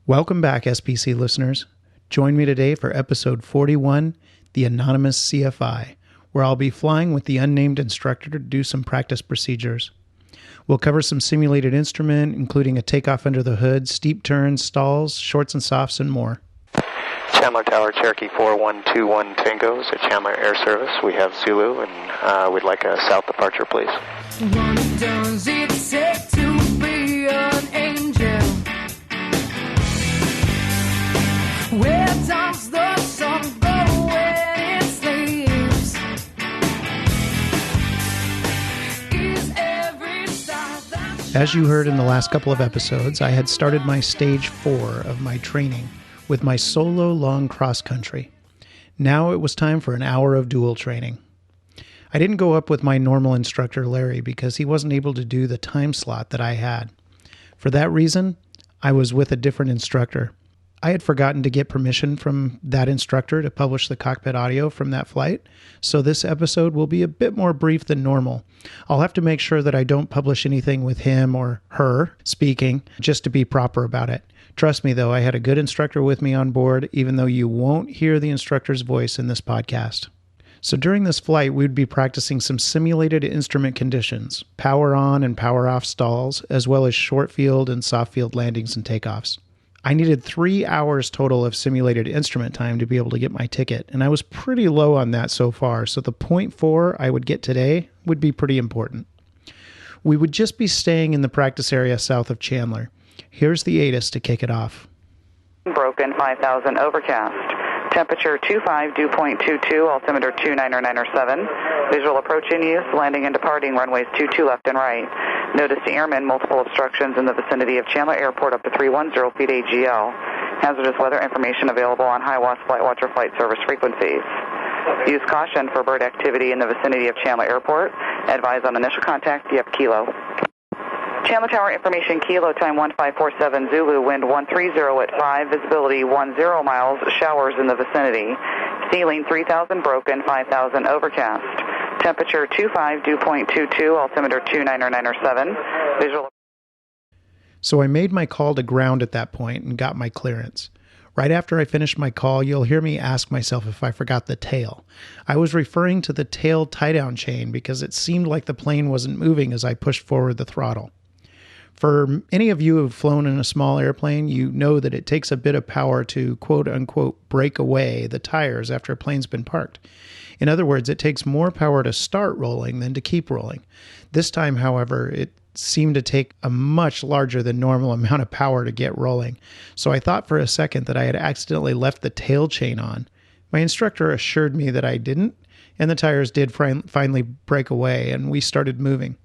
Welcome back, SPC listeners. Join me today for episode 41, the Anonymous CFI, where I'll be flying with the unnamed instructor to do some practice procedures. We'll cover some simulated instrument, including a takeoff under the hood, steep turns, stalls, shorts and softs, and more. Chandler Tower, Cherokee 4121 Tango is at Chandler Air Service. We have Zulu, and we'd like a south departure, please. What does it take to be an angel? Where does the sun go when it sleeps? Is every star that As you heard in the last couple of episodes, I had started my stage 4 of my training with my solo long cross country. Now it was time for an hour of dual training. I didn't go up with my normal instructor, Larry, because he wasn't able to do the time slot that I had. For that reason, I was with a different instructor. I had forgotten to get permission from that instructor to publish the cockpit audio from that flight, so this episode will be a bit more brief than normal. I'll have to make sure that I don't publish anything with him or her speaking, just to be proper about it. Trust me, though, I had a good instructor with me on board, even though you won't hear the instructor's voice in this podcast. So during this flight, we'd be practicing some simulated instrument conditions, power on and power off stalls, as well as short field and soft field landings and takeoffs. I needed 3 hours total of simulated instrument time to be able to get my ticket, and I was pretty low on that so far, so the 0.4 I would get today would be pretty important. We would just be staying in the practice area south of Chandler. Here's the ATIS to kick it off. Broken 5000 overcast. Temperature 25, dew point 22, altimeter 29907. Visual approach in use, landing and departing runways 22 left and right. Notice to airmen multiple obstructions in the vicinity of Chandler Airport up to 310 feet AGL. Hazardous weather information available on HIWAS Flight Watcher flight service frequencies. Use caution for bird activity in the vicinity of Chandler Airport. Advise on initial contact via Kilo. Chandler Tower information, Kilo time 1547 Zulu, wind 130 at 5, visibility 10 miles, showers in the vicinity. Ceiling 3000 broken, 5000 overcast. Temperature 25, dew point 22, altimeter 29907. Visual. So I made my call to ground at that point and got my clearance. Right after I finished my call, you'll hear me ask myself if I forgot the tail. I was referring to the tail tie-down chain because it seemed like the plane wasn't moving as I pushed forward the throttle. For any of you who have flown in a small airplane, you know that it takes a bit of power to quote-unquote break away the tires after a plane's been parked. In other words, it takes more power to start rolling than to keep rolling. This time, however, it seemed to take a much larger than normal amount of power to get rolling. So I thought for a second that I had accidentally left the tail chain on. My instructor assured me that I didn't, and the tires did finally break away, and we started moving.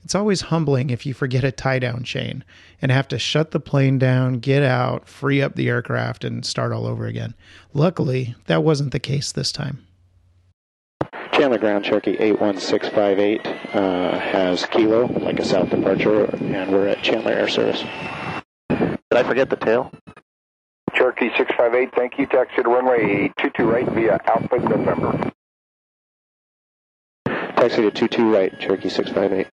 It's always humbling if you forget a tie-down chain and have to shut the plane down, get out, free up the aircraft, and start all over again. Luckily, that wasn't the case this time. Chandler Ground, Cherokee 81658 has Kilo, like a south departure, and we're at Chandler Air Service. Did I forget the tail? Cherokee 658, thank you. Taxi to runway 22 right via Alpha November. Taxi to 22 right, Cherokee 658.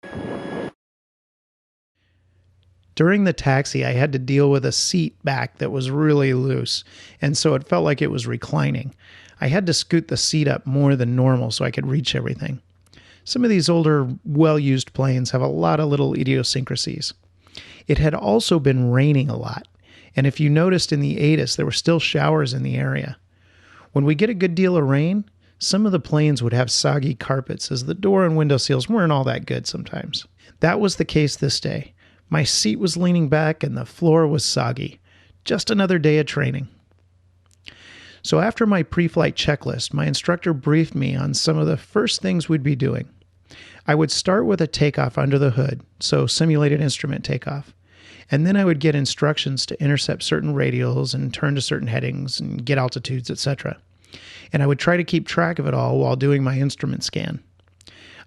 During the taxi, I had to deal with a seat back that was really loose, and so it felt like it was reclining. I had to scoot the seat up more than normal so I could reach everything. Some of these older, well-used planes have a lot of little idiosyncrasies. It had also been raining a lot, and if you noticed in the ATIS, there were still showers in the area. When we get a good deal of rain, some of the planes would have soggy carpets as the door and window seals weren't all that good sometimes. That was the case this day. My seat was leaning back and the floor was soggy. Just another day of training. So after my pre-flight checklist, my instructor briefed me on some of the first things we'd be doing. I would start with a takeoff under the hood, so simulated instrument takeoff. And then I would get instructions to intercept certain radials and turn to certain headings and get altitudes, etc. And I would try to keep track of it all while doing my instrument scan.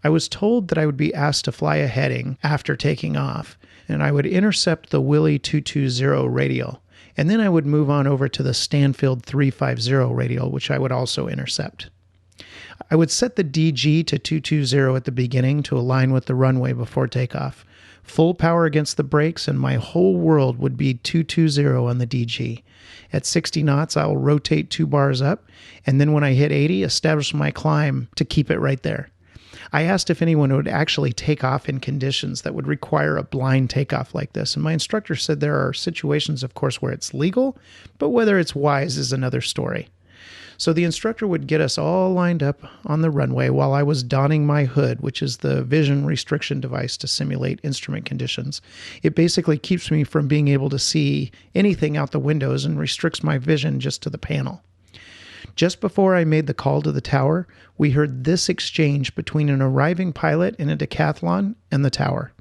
I was told that I would be asked to fly a heading after taking off, and I would intercept the Willie 220 radial, and then I would move on over to the Stanfield 350 radial, which I would also intercept. I would set the DG to 220 at the beginning to align with the runway before takeoff, Full power against the brakes, and my whole world would be 220 on the DG. At 60 knots, I'll rotate 2 bars up, and then when I hit 80, establish my climb to keep it right there. I asked if anyone would actually take off in conditions that would require a blind takeoff like this, and my instructor said there are situations, of course, where it's legal, but whether it's wise is another story. So the instructor would get us all lined up on the runway while I was donning my hood, which is the vision restriction device to simulate instrument conditions. It basically keeps me from being able to see anything out the windows and restricts my vision just to the panel. Just before I made the call to the tower, we heard this exchange between an arriving pilot in a decathlon and the tower.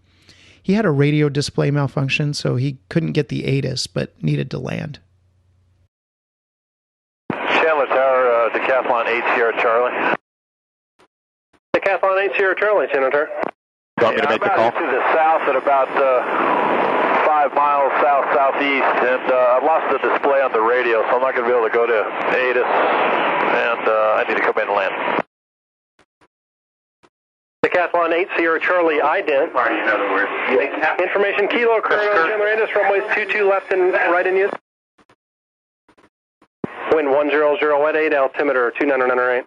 He had a radio display malfunction, so he couldn't get the ATIS, but needed to land. Chandler Tower, Decathlon 8 Sierra Charlie. Decathlon 8 Sierra Charlie, Senator. You want me to make the call? To the south at about 5 miles south-southeast, and I've lost the display on the radio, so I'm not going to be able to go to ATIS, and I need to come in and land. Decathlon 8 Sierra Charlie, ident. In other words. Information Kilo, current on Chandler ATIS, runways 22 left and right in use. Wind 100 at 8, altimeter 2998.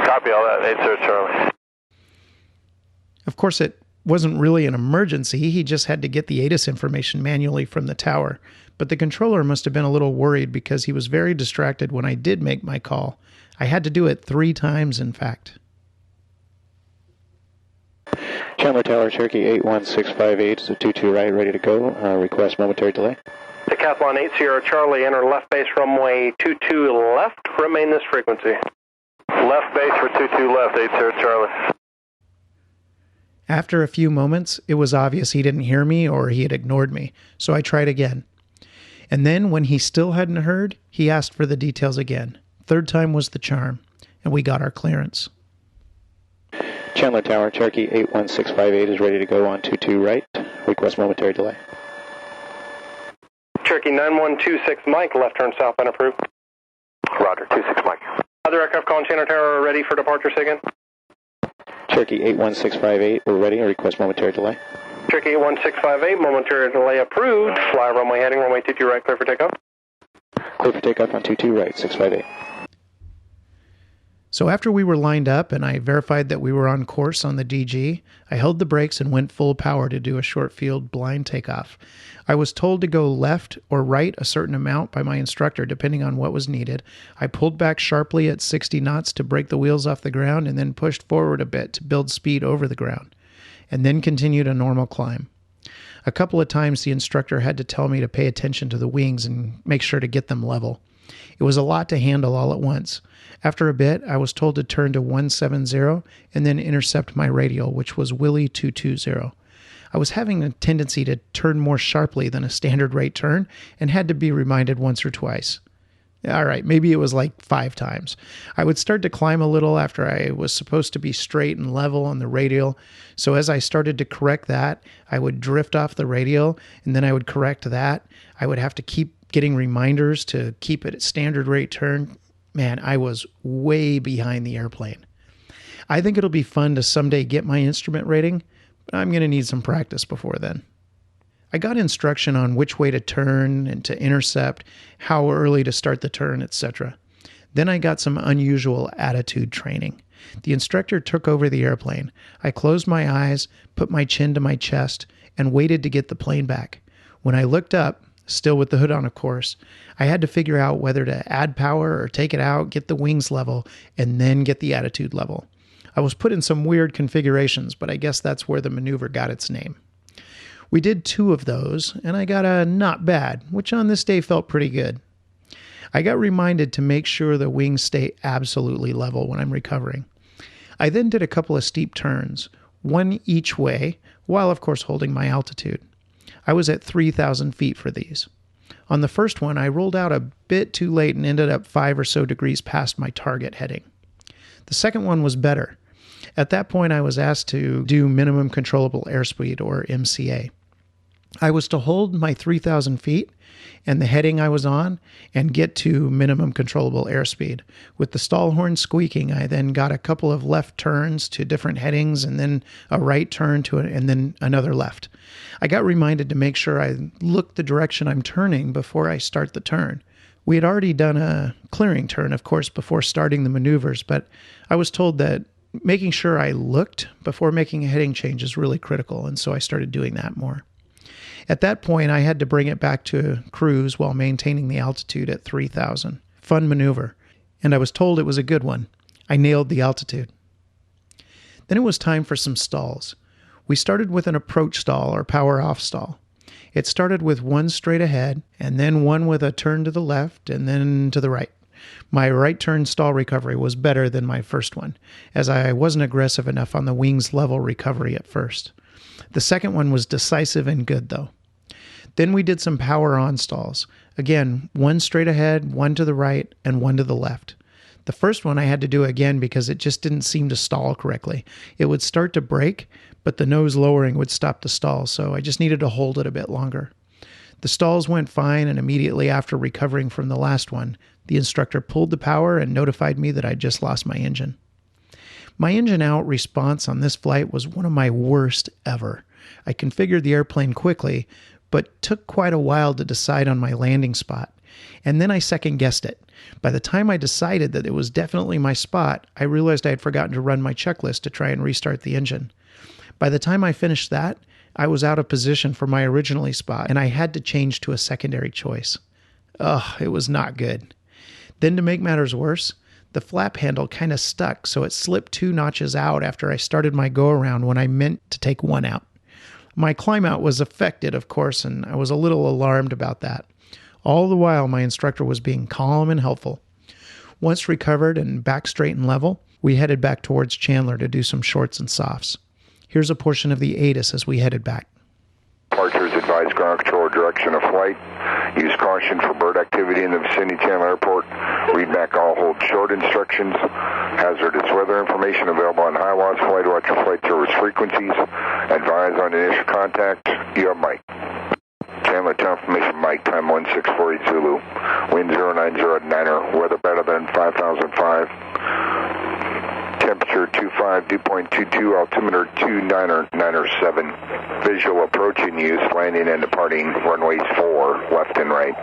Copy all that, 8 Sierra Charlie. Of course, it wasn't really an emergency. He just had to get the ATIS information manually from the tower. But the controller must have been a little worried because he was very distracted when I did make my call. I had to do it 3 times, in fact. Chandler Tower, Cherokee 81658 is a 22 right, ready to go. Request momentary delay. Decathlon 8 Sierra Charlie, enter left base runway 22 left. Remain this frequency. Left base for 22 left, 8 Sierra Charlie. After a few moments, it was obvious he didn't hear me or he had ignored me, so I tried again. And then, when he still hadn't heard, he asked for the details again. 3rd time was the charm, and we got our clearance. Chandler Tower, Cherokee 81658 is ready to go on 22 right. Request momentary delay. Cherokee 9126 Mike, left turn southbound approved. Roger, 26 Mike. Other aircraft calling Chandler Tower ready for departure, SIGINT. Cherokee 81658, we're ready. Request momentary delay. Cherokee 81658, momentary delay approved. Fly runway heading, runway 22 right, clear for takeoff. Clear for takeoff on 22 right, 658. So after we were lined up and I verified that we were on course on the DG, I held the brakes and went full power to do a short field blind takeoff. I was told to go left or right a certain amount by my instructor depending on what was needed. I pulled back sharply at 60 knots to break the wheels off the ground and then pushed forward a bit to build speed over the ground, and then continued a normal climb. A couple of times the instructor had to tell me to pay attention to the wings and make sure to get them level. It was a lot to handle all at once. After a bit, I was told to turn to 170 and then intercept my radial, which was Willie 220. I was having a tendency to turn more sharply than a standard rate turn and had to be reminded once or twice. All right, maybe it was like 5 times. I would start to climb a little after I was supposed to be straight and level on the radial. So as I started to correct that, I would drift off the radial, and then I would correct that. I would have to keep getting reminders to keep it at standard rate turn. Man, I was way behind the airplane. I think it'll be fun to someday get my instrument rating, but I'm going to need some practice before then. I got instruction on which way to turn and to intercept, how early to start the turn, etc. Then I got some unusual attitude training. The instructor took over the airplane. I closed my eyes, put my chin to my chest, and waited to get the plane back. When I looked up, still with the hood on, of course, I had to figure out whether to add power or take it out, get the wings level, and then get the attitude level. I was put in some weird configurations, but I guess that's where the maneuver got its name. We did 2 of those, and I got a not bad, which on this day felt pretty good. I got reminded to make sure the wings stay absolutely level when I'm recovering. I then did a couple of steep turns, one each way, while of course holding my altitude. I was at 3,000 feet for these. On the first one, I rolled out a bit too late and ended up 5 or so degrees past my target heading. The second one was better. At that point, I was asked to do minimum controllable airspeed, or MCA. I was to hold my 3,000 feet and the heading I was on and get to minimum controllable airspeed. With the stall horn squeaking, I then got a couple of left turns to different headings and then a right turn and then another left. I got reminded to make sure I look the direction I'm turning before I start the turn. We had already done a clearing turn, of course, before starting the maneuvers, but I was told that making sure I looked before making a heading change is really critical, and so I started doing that more. At that point, I had to bring it back to cruise while maintaining the altitude at 3,000. Fun maneuver, and I was told it was a good one. I nailed the altitude. Then it was time for some stalls. We started with an approach stall or power off stall. It started with one straight ahead, and then one with a turn to the left, and then to the right. My right turn stall recovery was better than my first one, as I wasn't aggressive enough on the wings level recovery at first. The second one was decisive and good, though. Then we did some power on stalls. Again, one straight ahead, one to the right, and one to the left. The first one I had to do again because it just didn't seem to stall correctly. It would start to brake, but the nose lowering would stop the stall, so I just needed to hold it a bit longer. The stalls went fine, and immediately after recovering from the last one, the instructor pulled the power and notified me that I'd just lost my engine. My engine out response on this flight was one of my worst ever. I configured the airplane quickly, but took quite a while to decide on my landing spot. And then I second-guessed it. By the time I decided that it was definitely my spot, I realized I had forgotten to run my checklist to try and restart the engine. By the time I finished that, I was out of position for my originally spot, and I had to change to a secondary choice. Ugh, it was not good. Then to make matters worse, the flap handle kind of stuck, so it slipped 2 notches out after I started my go-around when I meant to take 1 out. My climb out was affected, of course, and I was a little alarmed about that. All the while, my instructor was being calm and helpful. Once recovered and back straight and level, we headed back towards Chandler to do some shorts and softs. Here's a portion of the ATIS as we headed back. Departures advise ground control direction of flight. Use caution for bird activity in the vicinity of Chandler Airport. Read back all hold short instructions. Hazardous weather information available on HIWAS flight watch or flight service frequencies. Advise on initial contact. You have Mike. Chandler confirmation Mike, time 1648 Zulu. Wind 090 at 9er. Weather better than 5005. Temperature 25, dew point 22, altimeter 2997. Visual approach in use, landing and departing runways 4, left and right.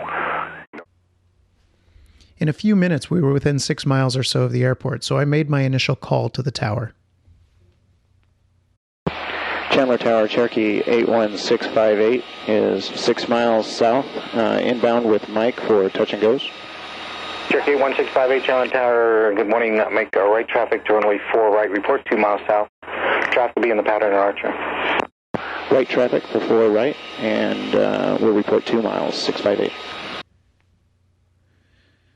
In a few minutes, we were within 6 miles or so of the airport, so I made my initial call to the tower. Chandler Tower, Cherokee 81658 is 6 miles south, inbound with Mike for touch and goes. Cherokee 1658, Chandler Tower, good morning. Make right traffic to runway 4 right, report 2 miles south. Traffic will be in the pattern at Archer. Right traffic for 4 right, and we'll report 2 miles, 658.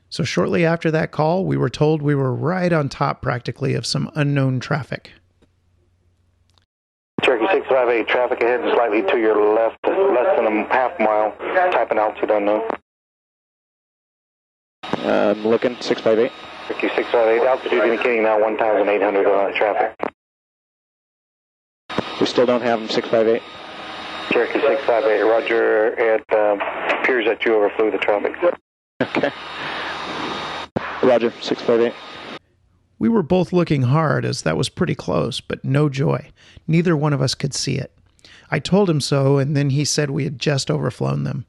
So shortly after that call, we were told we were right on top practically of some unknown traffic. Cherokee 658, traffic ahead and slightly to your left, less than a half mile, type and altitude unknown. Looking 658. Cherokee 658, altitude indicating now 1,800 on traffic. We still don't have them 658. Cherokee 658, roger, it appears that you overflew the traffic. Okay. Roger, 658. We were both looking hard as that was pretty close, but no joy. Neither one of us could see it. I told him so, and then he said we had just overflown them.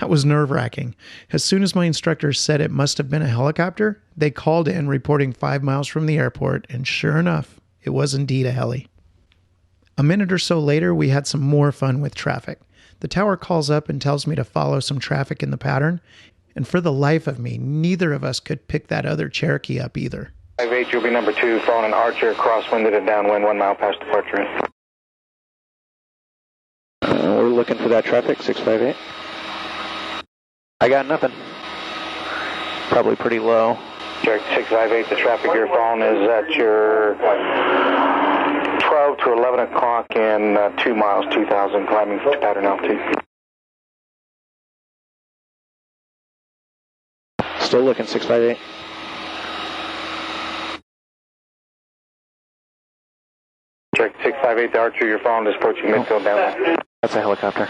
That was nerve-wracking. As soon as my instructor said it must have been a helicopter, they called in reporting 5 miles from the airport, and sure enough, it was indeed a heli. A minute or so later, we had some more fun with traffic. The tower calls up and tells me to follow some traffic in the pattern, and for the life of me, neither of us could pick that other Cherokee up either. 58, you'll be number 2, following an Archer, crosswinded and downwind 1 mile past departure. We're looking for that traffic, 658. I got nothing. Probably pretty low. Cherokee 658, the traffic you're following is at your 12 to 11 o'clock and 2 miles, 2,000, climbing to pattern altitude. Still looking 658. Cherokee 658, the Archer, you're following is approaching midfield down. That's a helicopter.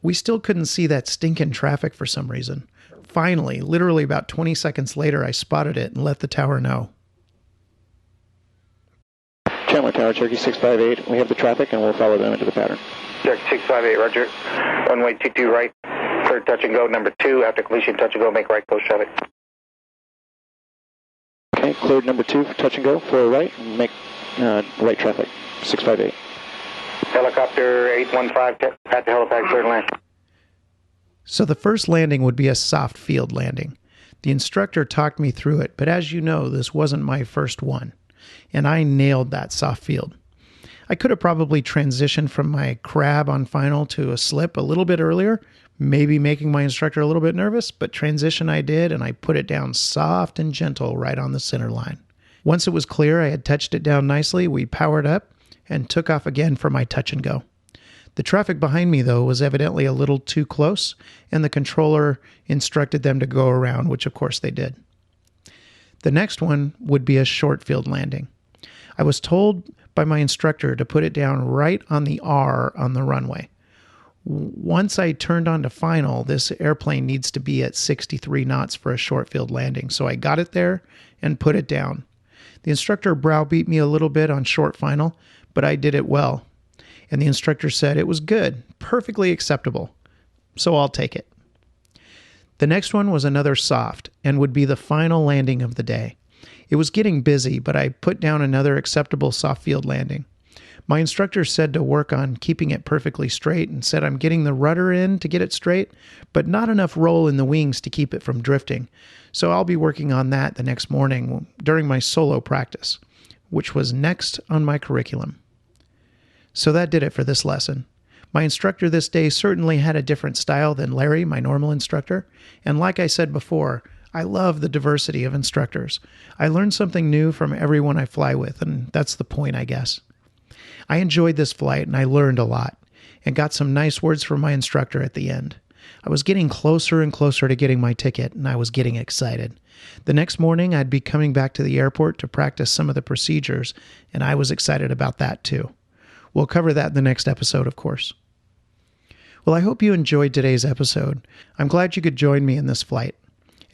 We still couldn't see that stinking traffic for some reason. Finally, literally about 20 seconds later, I spotted it and let the tower know. Chandler Tower, Cherokee 658. We have the traffic and we'll follow them into the pattern. Cherokee 658, roger. Runway 22 right, clear touch and go. Number 2, after completion, touch and go, make right coast traffic. Okay, cleared number 2 for touch and go, for right, make right traffic, 658. Helicopter 815 at the helipad, clear to land. So the first landing would be a soft field landing. The instructor talked me through it, but as you know, this wasn't my first one, and I nailed that soft field. I could have probably transitioned from my crab on final to a slip a little bit earlier, maybe making my instructor a little bit nervous, but transition I did, and I put it down soft and gentle right on the center line. Once it was clear, I had touched it down nicely, we powered up and took off again for my touch and go. The traffic behind me, though, was evidently a little too close, and the controller instructed them to go around, which of course they did. The next one would be a short field landing. I was told by my instructor to put it down right on the R on the runway. Once I turned on to final, this airplane needs to be at 63 knots for a short field landing, so I got it there and put it down. The instructor browbeat me a little bit on short final, but I did it well. And the instructor said it was good, perfectly acceptable, so I'll take it. The next one was another soft and would be the final landing of the day. It was getting busy, but I put down another acceptable soft field landing. My instructor said to work on keeping it perfectly straight and said I'm getting the rudder in to get it straight, but not enough roll in the wings to keep it from drifting. So I'll be working on that the next morning during my solo practice, which was next on my curriculum. So that did it for this lesson. My instructor this day certainly had a different style than Larry, my normal instructor, and like I said before, I love the diversity of instructors. I learn something new from everyone I fly with, and that's the point, I guess. I enjoyed this flight, and I learned a lot, and got some nice words from my instructor at the end. I was getting closer and closer to getting my ticket, and I was getting excited. The next morning, I'd be coming back to the airport to practice some of the procedures, and I was excited about that too. We'll cover that in the next episode, of course. Well, I hope you enjoyed today's episode. I'm glad you could join me in this flight.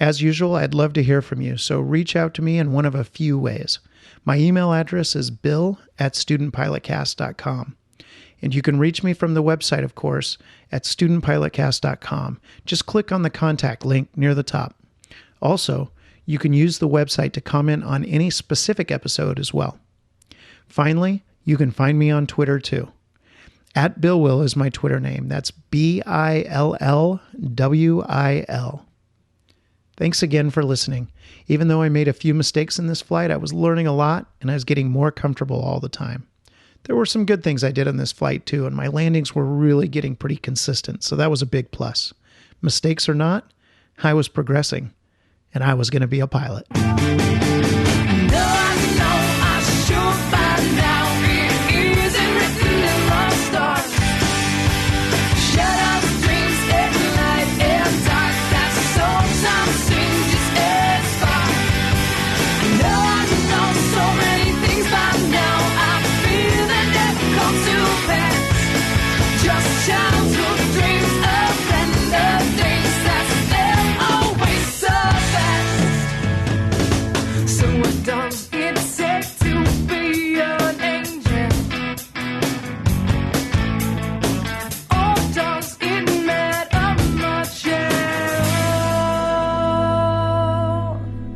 As usual, I'd love to hear from you, so reach out to me in one of a few ways. My email address is bill@studentpilotcast.com. And you can reach me from the website, of course, at studentpilotcast.com. Just click on the contact link near the top. Also, you can use the website to comment on any specific episode as well. Finally, you can find me on Twitter too. @BillWill is my Twitter name. That's BILLWIL. Thanks again for listening. Even though I made a few mistakes in this flight, I was learning a lot and I was getting more comfortable all the time. There were some good things I did on this flight too, and my landings were really getting pretty consistent, so that was a big plus. Mistakes or not, I was progressing, and I was going to be a pilot.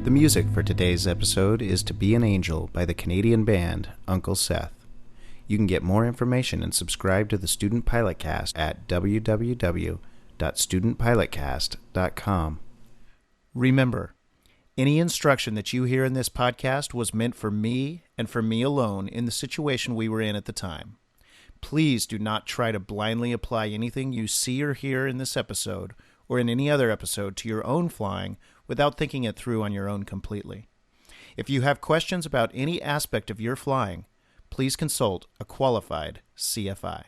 The music for today's episode is To Be an Angel by the Canadian band Uncle Seth. You can get more information and subscribe to the Student Pilot Cast at www.studentpilotcast.com. Remember, any instruction that you hear in this podcast was meant for me and for me alone in the situation we were in at the time. Please do not try to blindly apply anything you see or hear in this episode or in any other episode to your own flying without thinking it through on your own completely. If you have questions about any aspect of your flying, please consult a qualified CFI.